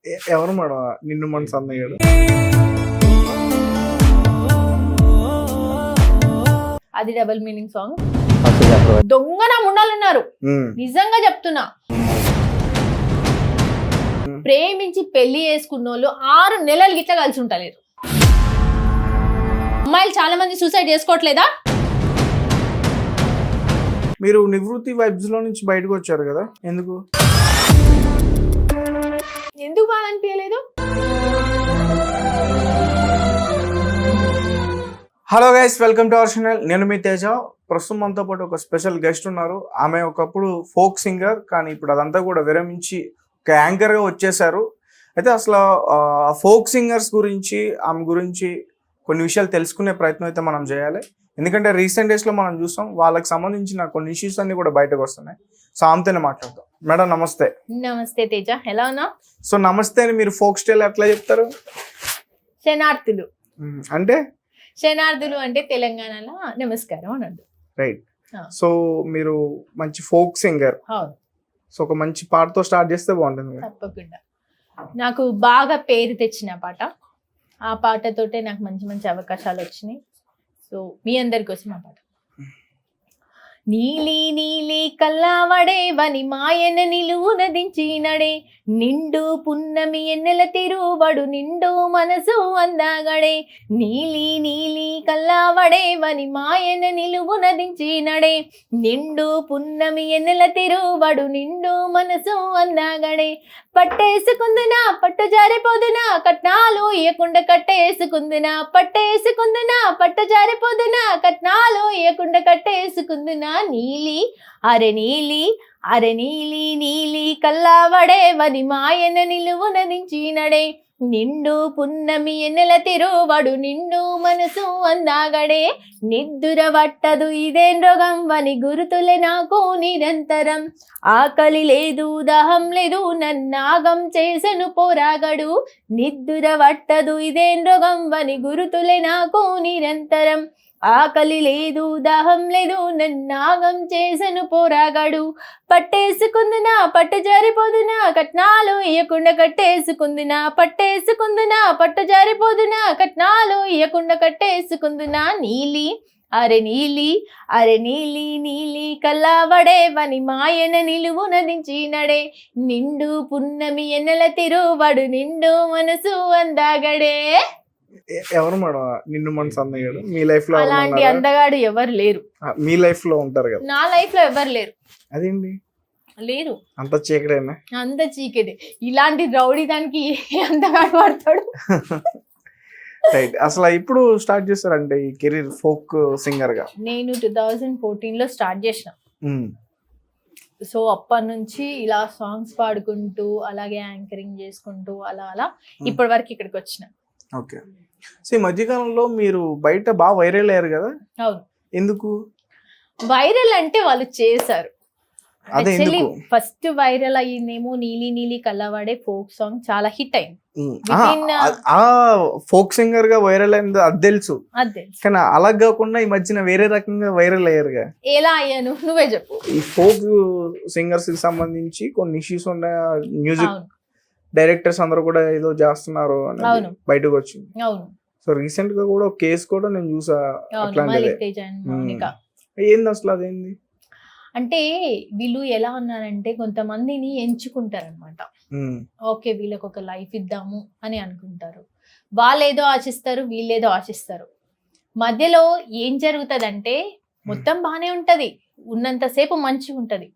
ఎవరు మేడం నిన్ను మనసు అన్నయ్యాడు? అది డబుల్ మీనింగ్ సాంగ్. దొంగన ముండాలున్నారు, నిజంగా చెప్తున్నా. ప్రేమించి పెళ్లి చేసుకున్న 6 నెలలు గిట్లా కలిసి ఉంటారు. అమ్మాయిలు చాలా మంది సూసైడ్ చేసుకోవట్లేదా? మీరు నివృత్తి వైబ్స్ లో నుంచి బయటకు వచ్చారు కదా, ఎందుకు బాగా అనిపించలేదు? Hello guys, welcome to our channel. నేను మీ తేజ. ప్రస్తుతం మనతో పాటు ఒక స్పెషల్ గెస్ట్ ఉన్నారు. ఆమె ఒకప్పుడు ఫోక్ సింగర్, కానీ ఇప్పుడు అదంతా కూడా విరమించి ఒక యాంకర్ గా వచ్చేసారు. అయితే అసలు ఫోక్ సింగర్స్ గురించి, ఆమె గురించి కొన్ని విషయాలు తెలుసుకునే ప్రయత్నం అయితే మనం చేయాలి. ఎందుకంటే రీసెంట్ డేస్ లో మనం చూస్తాం, వాళ్ళకి సంబంధించిన కొన్ని ఇష్యూస్ అన్ని కూడా బయటకు వస్తున్నాయి. సో ఆమెతోనే మాట్లాడతాం. మేడం నమస్తే. నమస్తే తేజ, ఎలా ఉన్నా? సో నమస్తే అని మీరు ఫోక్ స్టైల్ ఎట్లా చెప్తారు? శనార్థులు అంటే? శనార్థులు అంటే తెలంగాణలో నమస్కారం అన్నట్టు. రైట్. సో మీరు మంచి ఫోక్ సింగర్. సో ఒక మంచి పాటతో స్టార్ట్ చేస్తే బాగుంటుంది. తప్పకుండా. నాకు బాగా పేరు తెచ్చిన పాట, ఆ పాటతోటే నాకు మంచి మంచి అవకాశాలు వచ్చినాయి. సో మీ అందరి కోసం ఆ పాట. నీలి నీలి కల్లావడే వని మాయన నిలువున దించినడే, నిండు పున్నమి ఎన్నెల తిరువడు నిండు మనసు అందాగడే. నీలి నీలి కల్లావడే వని మాయన నిలువున దించినడే, నిండు పున్నమి ఎన్నెల తిరువడు నిండు మనసు అందాగడే. పట్టేసుకుందునా పట్టు జారిపోదునా, కట్నాలు ఇయ్యకుండా కట్టేసుకుందునా, పట్టేసుకుందునా పట్టు జారిపోదునా, కట్నాలు ఇయ్యకుండా కట్టేసుకుందునా. నీలి అరె నీలి అరె నీలి నీలి కల్లావడే వని మాయన నిలువున దించినడే, నిండు పున్నమి ఎన్నెల తిరువడు నిండు మనసు అందాగడే. నిద్దుర పట్టదు ఇదేం రోగం వని గురుతులే నాకు నిరంతరం, ఆకలి లేదు దాహం లేదు నన్నాగం చేసెను పోరాగడు. నిద్దుర పట్టదు ఇదేం రోగం వని గురుతులే నాకు నిరంతరం, ఆకలి లేదు దాహం లేదు నన్నాగం చేసెను పోరాగడు. పట్టేసుకుందునా పట్టు జారిపోదునా, కట్నాలు ఇయ్యకుండా కట్టేసుకుందునా, పట్టేసుకుందునా పట్టు జారిపోదునా, కట్నాలు ఇయ్యకుండా కట్టేసుకుందునా. నీలి అరె నీలి అరె నీలి నీలి కల్లావడే వని మాయన నిలువున దించినడే, నిండు పున్నమి ఎన్నెల తిరువడు నిండు మనసు అందాగడే. ఎవరు మేడం నిన్ను మనసు అన్నయ్యాడు? మీ లైఫ్ లో అలాంటి అందగాడు ఎవరు లేరు. మీ లైఫ్ లో ఉంటారు కదా? నా లైఫ్ లో ఎవరు లేరు. అదేంటి లేరు? అంత చీకటేనా? అంత చీకటే. ఇలాంటి రౌడీ దానికి అందగాడు పడతాడు. రైట్. అసలు ఇప్పుడు స్టార్ట్ చేస్తారంటే ఈ కెరీర్ ఫోక్ సింగర్ గా? నేను 2014 లో స్టార్ట్ చేసిన. సో అప్పటి నుంచి ఇలా సాంగ్స్ పాడుకుంటూ, అలాగే యాంకరింగ్ చేసుకుంటూ అలా అలా ఇప్పటి వరకు ఇక్కడికి వచ్చిన. ఓకే. సో ఈ మధ్యకాలంలో మీరు బయట బాగా వైరల్ అయ్యారు కదా? అవును. ఎందుకు వైరల్ అంటే వాళ్ళు చేశారు. అదే ఫస్ట్ వైరల్ అయ్యిందేమో నీలి నీలి కల్లవాడే ఫోక్ సాంగ్, చాలా హిట్ అయింది. ఫోక్ సింగర్ గా వైరల్ అయింది అది తెలుసు, కానీ అలా కాకుండా ఈ మధ్యన వేరే రకంగా వైరల్ అయ్యారుగా. ఎలా అయ్యాను నువ్వే చెప్పు. ఈ ఫోక్ సింగర్స్ కి సంబంధించి కొన్ని ఇష్యూస్ ఉన్నాయి. మ్యూజిక్ డైరెక్టర్స్ అందరూ కూడా ఏదో చేస్తున్నారు అని బయటకు వచ్చింది. సో రీసెంట్ గా కూడా ఒక కేసు కూడా నేను చూసా అట్లాంటిది. ఏంది అసలు అదేంది అంటే, వీళ్ళు ఎలా ఉన్నారంటే కొంతమందిని ఎంచుకుంటారు అనమాట. ఓకే వీళ్ళకి ఒక లైఫ్ ఇద్దాము అని అనుకుంటారు. వాళ్ళేదో ఆశిస్తారు, వీళ్ళేదో ఆశిస్తారు. మధ్యలో ఏం జరుగుతుందంటే మొత్తం బానే ఉంటది, ఉన్నంతసేపు మంచిగా ఉంటది,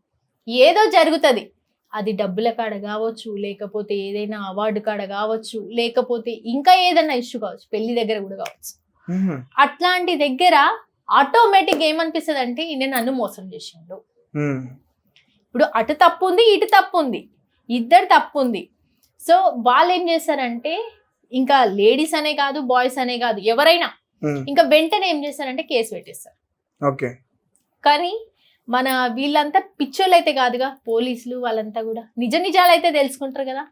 ఏదో జరుగుతుంది. అది డబ్బుల కాడ కావచ్చు, లేకపోతే ఏదైనా అవార్డు కాడ కావచ్చు, లేకపోతే ఇంకా ఏదైనా ఇష్యూ కావచ్చు, పెళ్లి దగ్గర కూడా కావచ్చు. అట్లాంటి దగ్గర ఆటోమేటిక్ ఏమనిపిస్తుంది అంటే ఈయన నన్ను మోసం చేసిండు. ఇప్పుడు అటు తప్పు ఉంది, ఇటు తప్పు ఉంది, ఇద్దరు తప్పు ఉంది. సో వాళ్ళు ఏం చేస్తారంటే, ఇంకా లేడీస్ అనే కాదు, బాయ్స్ అనే కాదు, ఎవరైనా ఇంకా వెంటనే ఏం చేస్తారంటే కేసు పెట్టేస్తారు. ఓకే. కానీ మన వీళ్ళంతా పిచ్చోళ్ళు అయితే కాదుగా, పోలీసులు వాళ్ళంతా కూడా నిజ నిజాలు అయితే తెలుసుకుంటారు కదా.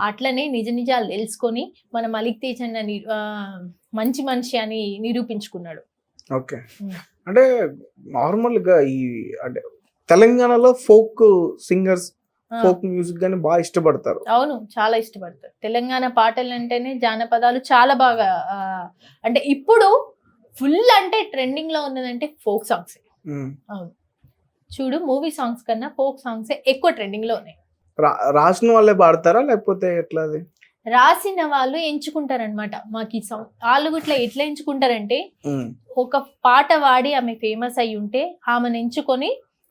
అట్లనే నిజ నిజాలు తెలుసుకొని మన మలిక్ తేజ్ అన్న మంచి మనిషి అని నిరూపించుకున్నాడు. ఓకే. అంటే నార్మల్ గా ఈ అంటే తెలంగాణలో ఫోక్ సింగర్స్ ఫోక్ మ్యూజిక్ గానీ బాగా ఇష్టపడతారు. అవును, చాలా ఇష్టపడతారు. తెలంగాణ పాటలు అంటేనే జానపదాలు చాలా బాగా అంటే ఇప్పుడు ఫుల్ అంటే ట్రెండింగ్ లో ఉన్నదంటే ఫోక్ సాంగ్స్. అవును, చూడు మూవీ సాంగ్స్ కన్నా ఫోక్ సాంగ్స్ ఎక్కువ ట్రెండింగ్ లో ఉన్నాయి. రాసిన వాళ్ళే పాడతారా లేకపోతే ఎట్లా అది? రాసిన వాళ్ళు ఎంచుకుంటారనమాట. మాకు ఈ సాంగ్ వాళ్ళు ఇట్లా ఎట్లా ఎంచుకుంటారంటే ఒక పాట వాడి ఆమె ఫేమస్ అయి ఉంటే ఆమెను ఎంచుకొని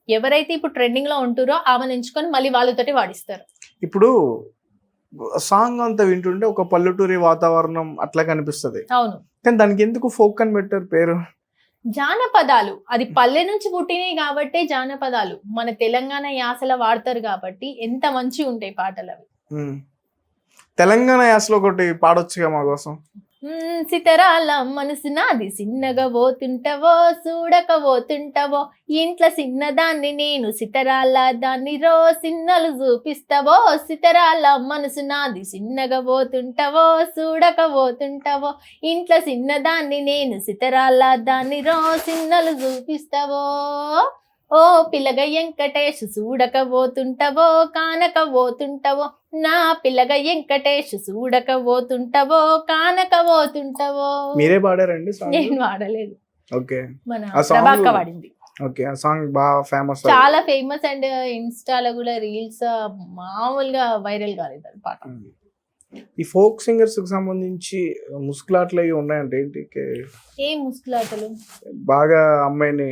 ఎవరైతే ఇప్పుడు ట్రెండింగ్ లో ఉంటురో ఆమెను ఎంచుకొని మళ్ళీ వాళ్ళతోటి వాడిస్తారు. ఇప్పుడు సాంగ్ అంతా వింటుంటే ఒక పల్లెటూరి వాతావరణం అట్లా కనిపిస్తది. అవును, కానీ దానికి ఎందుకు ఫోక్ అని పెట్టారు పేరు? జానపదాలు అది పల్లె నుంచి పుట్టినాయి కాబట్టి జానపదాలు మన తెలంగాణ యాసల వాడతారు కాబట్టి ఎంత మంచి ఉంటాయి పాటలు అవి. తెలంగాణ యాసలో ఒకటి పాడొచ్చుగా మా కోసం. సితరాల మనసు నాది సిన్నగా పోతుంటవో చూడక పోతుంటవో ఇంట్లో సిన్నదాన్ని నేను సితరాల దాన్ని రో సిన్నలు చూపిస్తావో. సితరాల మనసు నాది సిన్నగా పోతుంటవో చూడక పోతుంటవో ఇంట్లో సిన్నదాన్ని నేను సితరాల దాన్ని రో సిన్నలు చూపిస్తావో. ఓ పిల్లగ వెంకటేష్ చూడక పోతుంటవో కానక పోతుంటవో నా పిల్లగ వెంకటేష్ చూడక పోతుంటవో కానక పోతుంటవో. మీరే పాడారండి? నేను వాడలేదు, ఓకే, మన ప్రభాక వాడింది. ఓకే, ఆ సాంగ్ బాగా ఫేమస్, చాలా ఫేమస్ అండ్ ఇన్స్టాలో కూడా రీల్స్ మామూలుగా వైరల్ కాలేదు అది పాట. ఈ ఫోక్ సింగర్స్ కి సంబంధించి ముసుగులాటలు అవి ఉన్నాయంటే ఏంటి? ఏ ముసుగులాటలు? బాగా అమ్మాయిని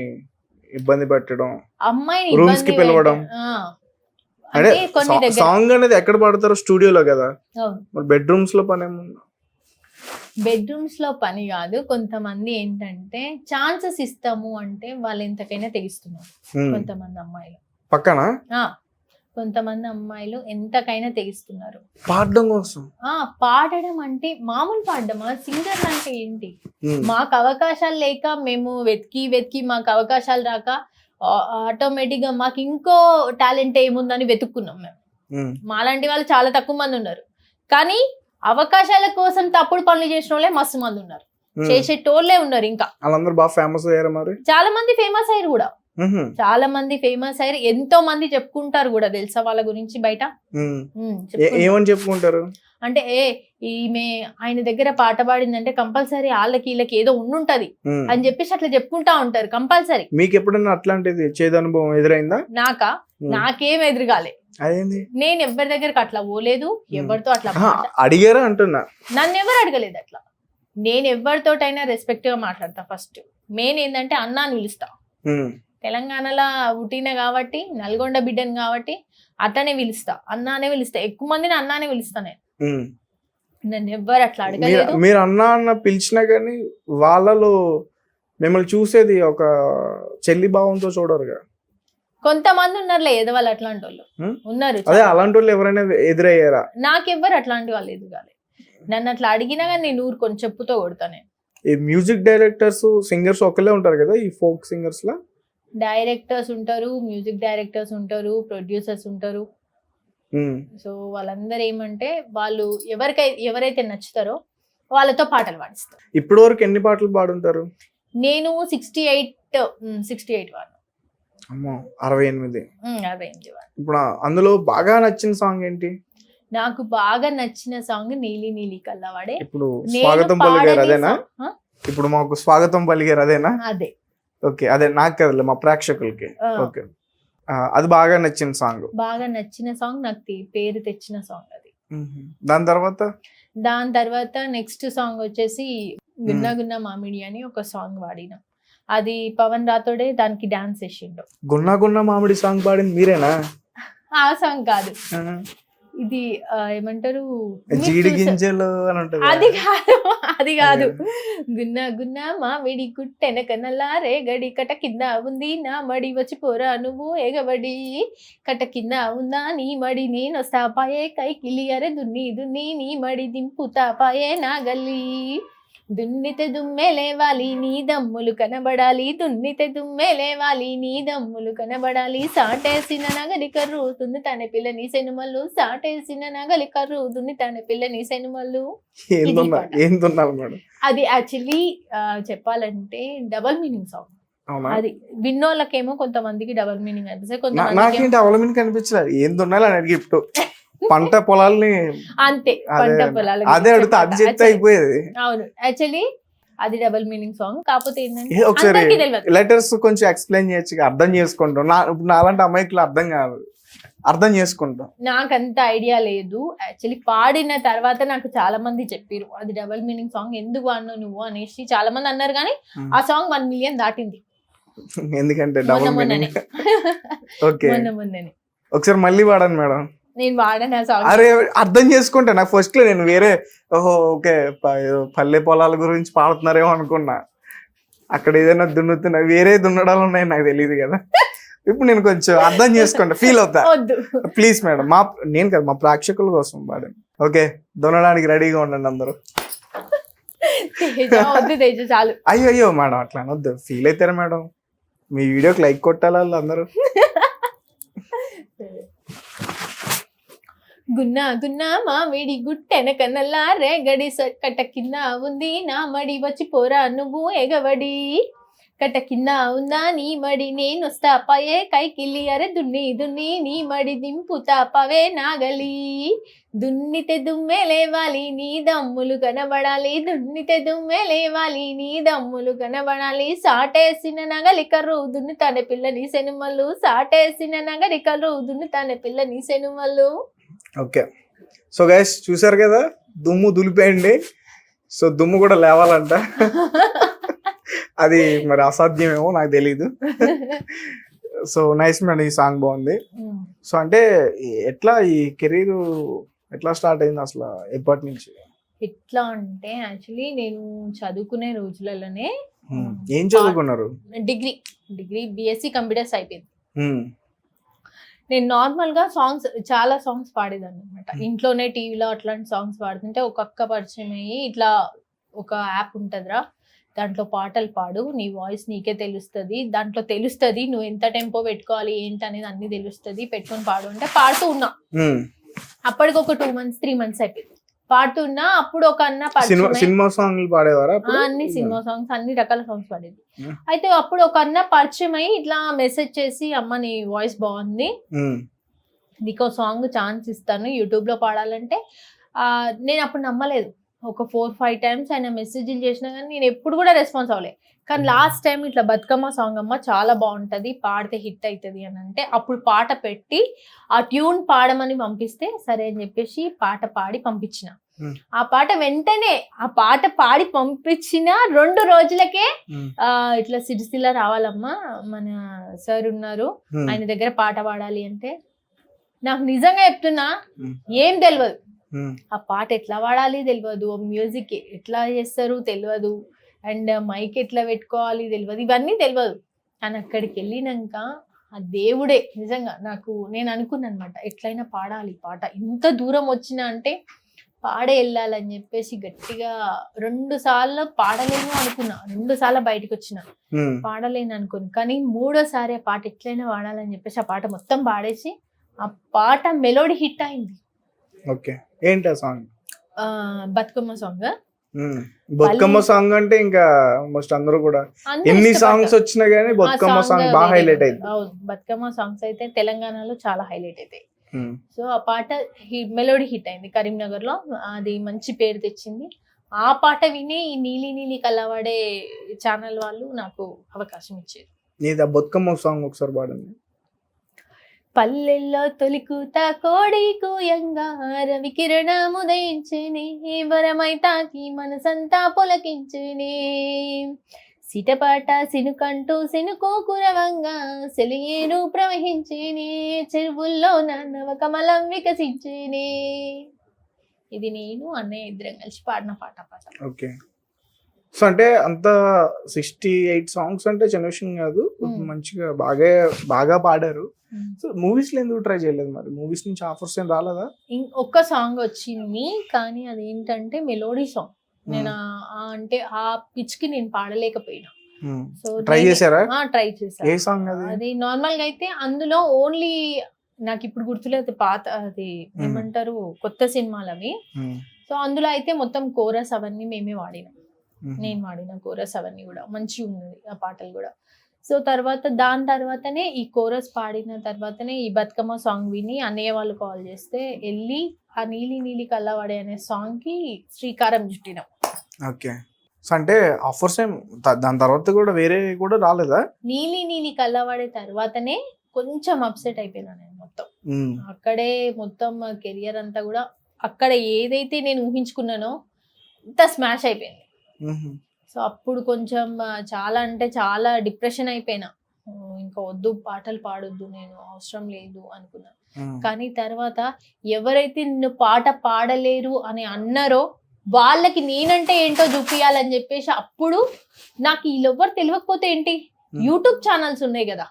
ఇబ్బంది పెట్టడం, అమ్మాయిని రూమ్స్ కి పిలవడం. అంటే సాంగ్ అనేది ఎక్కడ పాడతారు? స్టూడియోలో కదా, మరి బెడ్రూమ్స్ లో పని ఏముంది? బెడ్రూమ్స్ లో పని కాదు. కొంతమంది ఏంటంటే ఛాన్సెస్ ఇస్తాము అంటే వాళ్ళు ఎంతకైనా తెగిస్తున్నారు. కొంతమంది అమ్మాయిలు పక్కన కొంతమంది అమ్మాయిలు ఎంతకైనా తెగిస్తున్నారు పాడడం కోసం. పాడడం అంటే మామూలు పాడడమా? సింగర్ అంటే ఏంటి? మాకు అవకాశాలు లేక మేము వెతికి మాకు అవకాశాలు రాక ఆటోమేటిక్ గా మాకు ఇంకో టాలెంట్ ఏముందని వెతుక్కున్నాం మేము. మాలాంటి వాళ్ళు చాలా తక్కువ మంది ఉన్నారు, కానీ అవకాశాల కోసం తప్పుడు పనులు చేసిన వాళ్ళే మస్తు మంది ఉన్నారు, చేసేటోళ్ళే ఉన్నారు. ఇంకా వాళ్ళందరూ బాగా ఫేమస్ అయ్యారు. మరి చాలా మంది ఫేమస్ అయ్యారు కూడా, చాలా మంది ఫేమస్ అయ్యారు. ఎంతో మంది చెప్పుకుంటారు కూడా తెలుసా వాళ్ళ గురించి బయట. ఏమని చెప్పుకుంటారు అంటే ఈమె ఆయన దగ్గర పాట పాడిందంటే కంపల్సరీ వాళ్ళకి వీళ్ళకి ఏదో ఉండుంటది అని చెప్పేసి అట్లా చెప్పుకుంటా ఉంటారు కంపల్సరీ. మీకు ఎప్పుడైనా అట్లాంటిది చేదు అనుభవం ఎదురైందా? నాకేం ఎదురుగాలే. అదేంది? నేను ఎవరి దగ్గరకు అట్లా పోలేదు, ఎవరితో అట్లా అడిగారా అంటున్నా. నన్ను ఎవరు అడగలేదు అట్లా. నేను ఎవరితోటైనా రెస్పెక్ట్ గా మాట్లాడతా. ఫస్ట్ మెయిన్ ఏంటంటే అన్నా అని పిలుస్తా. తెలంగాణలో పుట్టిన కాబట్టి, నల్గొండ బిడ్డను కాబట్టి అట్లనే పిలుస్తా, అన్నానే పిలుస్తా. ఎక్కువ మందిని అన్నానే పిలుస్తా నేను. నన్ను ఎవ్వరు అట్లా అడగలేదు. మీరు అన్నా అన్న పిలిచినా కానీ వాళ్ళలో మిమ్మల్ని చూసేది ఒక చెల్లి భావంతో చూడరుగా. కొంతమంది ఉన్నారులే ఎదవాళ్ళు, అట్లాంటి వాళ్ళు ఉన్నారు. అదే అలాంటి వాళ్ళు ఎవరైనా ఎదురయ్యారా? నాకెవ్వరు అట్లాంటి వాళ్ళు ఎదురుగాలి. నన్ను అట్లా అడిగినా కానీ నేను ఊరుకొని చెప్పుతో కొడతా. నేను ఈ మ్యూజిక్ డైరెక్టర్స్ సింగర్స్ ఒకళ్ళే ఉంటారు కదా ఈ ఫోక్ సింగర్స్ లా? డైరెక్టర్స్ ఉంటారు, మ్యూజిక్ డైరెక్టర్స్ ఉంటారు, ప్రొడ్యూసర్స్ ఉంటారు. సో వాళ్ళందరూ ఏమంటే వాళ్ళు ఎవరైతే నచ్చుతారో వాళ్ళతో పాటలు పాడిస్తారు. ఇప్పటి వరకు ఎన్ని పాటలు పాడుంటారు? నేను 68 వాడు. అమ్మో, 68. 68 వాడు. ఇప్పుడు అందులో బాగా నచ్చిన సాంగ్ ఏంటి? నాకు బాగా నచ్చిన సాంగ్ నీలి నీలి కల్లవాడే. ఇప్పుడు స్వాగతం పలికారు అదేనా? ఇప్పుడు మాకు స్వాగతం పలికారు అదేనా? అదే. ఓకే, అదే నాకు కదలే, మా ప్రేక్షకులకి. ఓకే, అది బాగా నచ్చిన సాంగ్. బాగా నచ్చిన సాంగ్ నాకు పేరు తెచ్చిన సాంగ్ అది. దాని తర్వాత నెక్స్ట్ సాంగ్ వచ్చేసి గున్నా గున్నా మామిడి అని ఒక సాంగ్ వాడినా. అది పవన్ రాథోడే దానికి డాన్స్ చేసిండు. గున్నా గున్నా మామిడి సాంగ్ పాడింది మీరేనా? ఆ సాంగ్ కాదు, ఇది ఏమంటారు జీడి గింజలు అని ఉంటది. అది కాదు. గున్నా గున్నా మామిడి కుట్టెనక నల్లారే గడి కట కింద ఉంది నా మడి వచ్చి పోరా నువ్వు ఎగబడి కట కింద ఉందా నీ మడి నేను వస్తాపాయే కైకిలి అరే దున్ని దున్ని నీ మడి దింపుతాపాయే నా గల్లి దున్నితే దుమ్మే లేవాలి నీ దమ్ములు కనబడాలి దున్నితే దుమ్మే లేవాలి నీ దమ్ములు కనబడాలి సాటేసిన నగలి కర్రుతుంది తన పిల్లని సెనుమల్లు సాటేసిన నగలి కర్రుతుంది తన పిల్లని సెనుమల్లు. అది యాక్చువల్లీ చెప్పాలంటే డబల్ మీనింగ్ సాంగ్. అవునా? అది విన్నోళ్ళకేమో కొంతమందికి డబుల్ మీనింగ్ అనిపిస్తుంది, కొంతమందికి నాకేంటి అవలమిని కనిపించలేదు, ఏం దున్నాలి అని అడిగి ఇప్పుడు పంట పొలాల్ని అంతే అదే పంట పొలాల అదే గురించి అడుగుతా, అది అన్నమాట. చెప్తే Actually, అయిపోయేది. అవును, యాక్చువల్లీ అది డబుల్ మీనింగ్ సాంగ్. కాకపోతే ఏంటంటే ఒకసారి అందరికీ తెలియదు. లెటర్స్ కొంచెం ఎక్స్ప్లెయిన్ చేయొచ్చు, అర్థం చేసుకుంటాం. ఇప్పుడు నాలాంటి అమ్మాయికి అర్థం కాదు, అర్థం చేసుకుంటాం. నాకంత ఐడియా లేదు. యాక్చువల్లీ పాడిన తర్వాత నాకు చాలా మంది చెప్పారు అది డబుల్ మీనింగ్ సాంగ్, ఎందుకు అన్నావు నువ్వు అనేసి చాలా మంది అన్నారు. కానీ ఆ సాంగ్ 1 million దాటింది ఎందుకంటే మొన్న డబుల్ మొన్ననే. మీనింగ్. ఓకే, మొన్ననే ఒకసారి మళ్ళీ వాడండి మేడం. నేను వాడను ఆ సాంగ్. అరే అర్థం చేసుకుంటా, నాకు ఫస్ట్ లో నేను వేరే ఓహో ఓకే ఏదో పల్లె పొలాల గురించి పాడుతున్నారేమో అనుకున్నా, అక్కడ ఏదైనా దున్నుతున్నా, వేరే దున్నడాలు ఉన్నాయి నాకు తెలియదు కదా. ఇప్పుడు నేను కొంచెం అర్థం చేసుకుంటా, ఫీల్ అవుతా. వద్దు ప్లీజ్ మేడం, నేను కదా మా ప్రేక్షకుల కోసం పాడండి. ఓకే, దున్నడానికి రెడీగా ఉండండి అందరూ. తేజ వద్దు, తేజ చాలు. అయ్యో మేడం అట్లా అనొద్దు, ఫీల్ అవుతారా మేడం, మీ వీడియోకి లైక్ కొట్టాలి వాళ్ళు అందరూ. గున్నా గున్నా మామిడి గుట్టెనక నల్లారే గడి కట్ట కింద ఉంది నా మడి, వచ్చి పోరా నువ్వు ఎగవడి, కట్ట కింద ఉందా నీ మడి, నేను వస్తా పయే కైకిల్లి, అరే దున్ని దున్ని నీ మడి దింపుతా పవే నాగలి, దున్నితే దుమ్మే లేవాలి నీ దమ్ములు కనబడాలి, దున్నితే దుమ్మే లేవాలి నీ దమ్ములు కనబడాలి, సాటేసిన నగలికరు దున్నుతానే పిల్లని సెనుమలు, సాటేసిన నగలికరు దున్నుతానే పిల్లని సెనుమలు. ఓకే, సో గైస్ చూసారు కదా, దుమ్ము దులిపేయండి. సో దుమ్ము కూడా లేవాలంట, అది మరి అసాధ్యమేమో నాకు తెలీదు. సో నైస్ మేడం, ఈ సాంగ్ బాగుంది. సో అంటే ఎట్లా ఈ కెరీర్ ఎట్లా స్టార్ట్ అయింది అసలు, ఎప్పటి నుంచి? ఎట్లా అంటే యాక్చువల్లీ నేను చదువుకునే రోజులలోనే ఏం చదువుకున్నారు? డిగ్రీ బిఎస్సి కంప్యూటర్స్ అయిపోయింది. నేను నార్మల్ గా చాలా సాంగ్స్ పాడేదాన్ని అనమాట. ఇంట్లోనే టీవీలో అట్లాంటి సాంగ్స్ పాడుతుంటే ఒక అక్క పరిచయం అయ్యి, ఇట్లా ఒక యాప్ ఉంటదిరా, దాంట్లో పాటలు పాడు, నీ వాయిస్ నీకే తెలుస్తుంది, దాంట్లో తెలుస్తుంది నువ్వు ఎంత టెంపో పెట్టుకోవాలి ఏంటి అనేది అన్ని తెలుస్తుంది, పెట్టుకొని పాడు అంటే పాడుతూ ఉన్నా. అప్పటికి ఒక 2 months 3 months అయిపోయింది పాడుతున్నా. అప్పుడు ఒక అన్న సినిమా సాంగ్లు పాడేవారా? అన్ని సినిమా సాంగ్స్, అన్ని రకాల సాంగ్స్ పాడేది. అయితే అప్పుడు ఒక అన్న పరిచయం అయ్యి ఇట్లా మెసేజ్ చేసి, అమ్మ నీ వాయిస్ బాగుంది, నీకు సాంగ్ ఛాన్స్ ఇస్తాను యూట్యూబ్ లో పాడాలంటే. నేను అప్పుడు నమ్మలేదు. ఒక 4-5 times ఆయన మెసేజ్లు చేసినా కానీ నేను ఎప్పుడు కూడా రెస్పాన్స్ అవ్వలేదు. కానీ లాస్ట్ టైం ఇట్లా బతుకమ్మ సాంగ్ అమ్మ చాలా బాగుంటది, పాడితే హిట్ అవుతుంది అని అంటే అప్పుడు పాట పెట్టి ఆ ట్యూన్ పాడమని పంపిస్తే సరే అని చెప్పేసి పాట పాడి పంపించిన. ఆ పాట వెంటనే ఆ పాట పాడి పంపించిన 2 రోజులకే ఇట్లా సిరిసిల్ల రావాలమ్మా, మన సార్ ఉన్నారు, ఆయన దగ్గర పాట పాడాలి అంటే, నాకు నిజంగా చెప్తున్నా ఏం తెలియదు. ఆ పాట ఎట్లా పాడాలి తెలియదు, మ్యూజిక్ ఎట్లా చేస్తారు తెలియదు, అండ్ మైక్ ఎట్లా పెట్టుకోవాలి తెలియదు, ఇవన్నీ తెలియదు. కానీ అక్కడికి వెళ్ళినాక ఆ దేవుడే నిజంగా నేను అనుకున్నాను అనమాట, ఎట్లయినా పాడాలి పాట, ఇంత దూరం వచ్చినా అంటే పాడే వెళ్ళాలని చెప్పేసి గట్టిగా 2 సార్లు పాడలేను అనుకున్నా, 2 సార్లు బయటకు వచ్చిన పాడలేను అనుకుని, కానీ 3వ సారి ఆ పాట ఎట్లయినా పాడాలని చెప్పేసి ఆ పాట మొత్తం పాడేసి ఆ పాట మెలోడీ హిట్ అయింది. ఓకే, ఏంటి ఆ song? Bathukamma song. Bathukamma song అంటే ఇంకా ఆల్మోస్ట్ అందరూ కూడా ఎన్ని సాంగ్స్ వచ్చినా గానీ బతుకమ్మ సాంగ్ బాగా హైలైట్ అయింది. అవును, బతుకమ్మ సాంగ్స్ అయితే తెలంగాణలో చాలా హైలైట్ అవుతాయి. సో ఆ పాట మెలోడీ హిట్ అయింది కరీంనగర్ లో, అది మంచి పేరు తెచ్చింది. ఆ పాట విని ఈ నీలి నీలి కలవాడే ఛానల్ వాళ్ళు నాకు అవకాశం ఇచ్చారు. నీది ఆ బతుకమ్మ సాంగ్ ఒకసారి పాడండి. పల్లెల్లో తొలికూత కోడి కూయంగా రవి కిరణముదయించేనే, వరమై తాకి మనసంతా పులకించేనే, సిటపాట సినుకంటూ సినుకు కురవంగా సెలియేరు ప్రవహించేనే, చెరువుల్లో నవ కమలం వికసించేనే. ఇది నేను అన్నయ్య ఇద్దరం కలిసి పాడిన పాట. ఓకే, సో అంటే అంత 68 సాంగ్స్ అంటే చిన్న విషయం కాదు, మంచిగా బాగా పాడారు. సో మూవీస్ లో ఎందుకు ట్రై చేయలేదు మరి? మూవీస్ నుంచి ఆఫర్స్ ఏం రాలేదా? ఒక్క సాంగ్ వచ్చింది, కానీ అదేంటంటే మెలోడీ సాంగ్. నేను అంటే ఆ పిచ్ కి నేను పాడలేకపోయినా. సో ట్రై చేశారా? ట్రై చేశాను. ఏ సాంగ్ అది? అది నార్మల్ గా అయితే అందులో ఓన్లీ నాకు ఇప్పుడు గుర్తులేదు, పాత అది ఏమంటారు కొత్త సినిమాలు అవి. సో అందులో అయితే మొత్తం కోరస్ అవన్నీ మేమే వాడినాం, నేను వాడిన కోరస్ అవన్నీ కూడా మంచిగా ఉన్నది ఆ పాటలు కూడా. సో దాని తర్వాతనే ఈ కోరస్ పాడిన తర్వాతనే ఈ బతుకమ్మ సాంగ్ విని అన్నయ్య వాళ్ళు కాల్ చేస్తే వెళ్ళి ఆ నీలి నీలి కల్లవాడే అనే సాంగ్ కి శ్రీకారం చుట్టినాం. ఓకే. సో అంటే ఆఫర్స్ ఏం దాని తర్వాత కూడా వేరే కూడా రాలేదా? నీలి నీలి కల్లవాడే తర్వాతనే కొంచెం అప్సెట్ అయిపోయినా నేను మొత్తం. అక్కడే మొత్తం కెరియర్ అంతా కూడా అక్కడ ఏదైతే నేను ఊహించుకున్నానో అంత స్మాష్ అయిపోయింది. సో అప్పుడు కొంచెం చాలా అంటే చాలా డిప్రెషన్ అయిపోయినా. ఇంకా వద్దు, పాటలు పాడొద్దు, నేను అవసరం లేదు అనుకున్నా. కానీ తర్వాత ఎవరైతే నిన్ను పాట పాడలేరు అని అన్నారో వాళ్ళకి నేనంటే ఏంటో చూపియాలని చెప్పేసి అప్పుడు నాకు వీళ్ళెవ్వరు తెలియకపోతే ఏంటి, యూట్యూబ్ ఛానల్స్ ఉన్నాయి కదా,